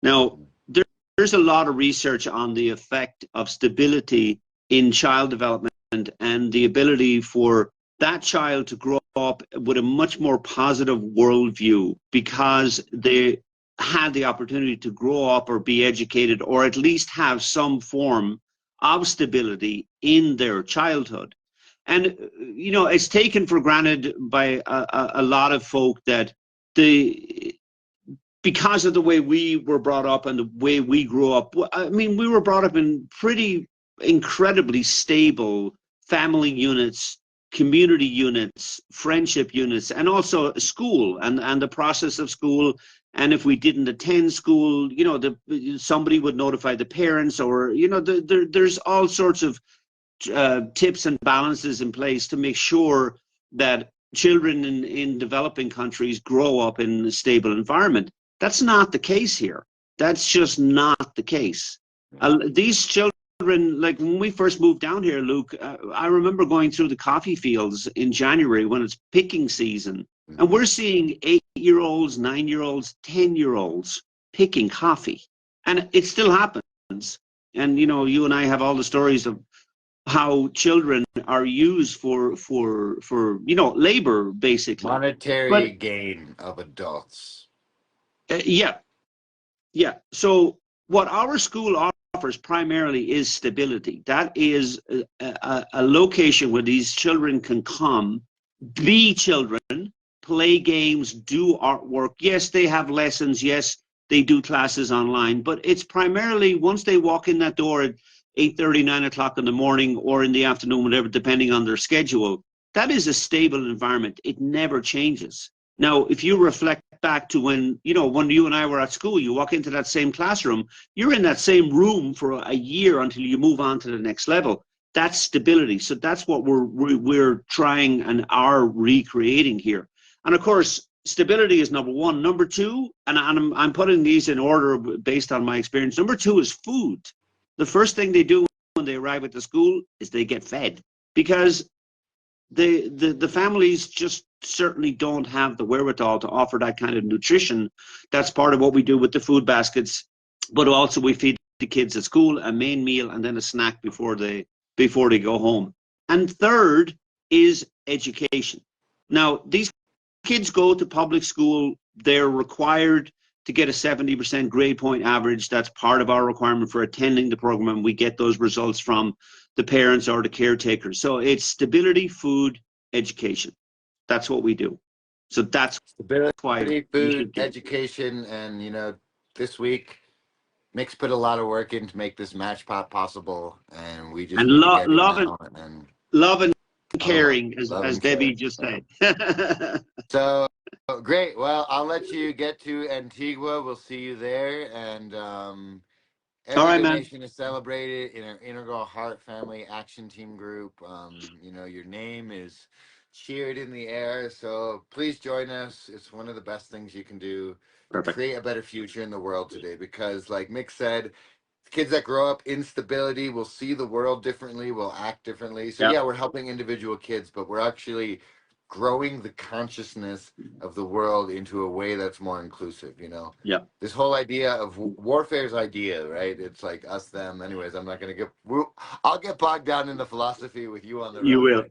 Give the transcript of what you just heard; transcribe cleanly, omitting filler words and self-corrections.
Now, there's a lot of research on the effect of stability in child development and the ability for that child to grow up with a much more positive worldview because they had the opportunity to grow up or be educated or at least have some form of stability in their childhood. And, it's taken for granted by a lot of folk that the because of the way we were brought up and the way we grew up. I mean, we were brought up in pretty incredibly stable family units, community units, friendship units, and also school and the process of school. And if we didn't attend school, somebody would notify the parents, or there's all sorts of tips and balances in place to make sure that children in developing countries grow up in a stable environment. That's not the case here. That's just not the case. These children, like when we first moved down here, Luke, I remember going through the coffee fields in January when it's picking season, and we're seeing 8-year-olds, 9-year-olds, 10-year-olds picking coffee, and it still happens. And you and I have all the stories of how children are used for labor, basically. Monetary gain of adults. Yeah. So what our school offers primarily is stability. That is a location where these children can come, be children, play games, do artwork. Yes, they have lessons. Yes, they do classes online. But it's primarily once they walk in that door at 8:30, 9 o'clock in the morning or in the afternoon, whatever, depending on their schedule, that is a stable environment. It never changes. Now, if you reflect back to when you and I were at school, you walk into that same classroom, you're in that same room for a year until you move on to the next level. That's stability. So that's what we're trying and are recreating here. And of course, stability is number one. Number two, and I'm putting these in order based on my experience. Number two is food. The first thing they do when they arrive at the school is they get fed, because the families just certainly don't have the wherewithal to offer that kind of nutrition. That's part of what we do with the food baskets, but also we feed the kids at school a main meal and then a snack before they go home. And third is education. Now, these kids go to public school. They're required to get a 70% grade point average. That's part of our requirement for attending the program. We get those results from the parents or the caretakers. So it's stability, food, education. That's what we do. So that's stability, food, education, and this week Mick's put a lot of work in to make this match pot possible, and we just love and caring, as Debbie just said. So great. Well, I'll let you get to Antigua. We'll see you there, and every donation is celebrated in our Integral Heart Family Action Team group. Your name is cheered in the air, so please join us. It's one of the best things you can do to create a better future in the world today, because like Mick said, kids that grow up in stability will see the world differently, will act differently. So yeah, we're helping individual kids, but we're actually growing the consciousness of the world into a way that's more inclusive. This whole idea of warfare's idea, right? It's like us, them. Anyways, I'm not going to I'll get bogged down in the philosophy with you on the road. You will.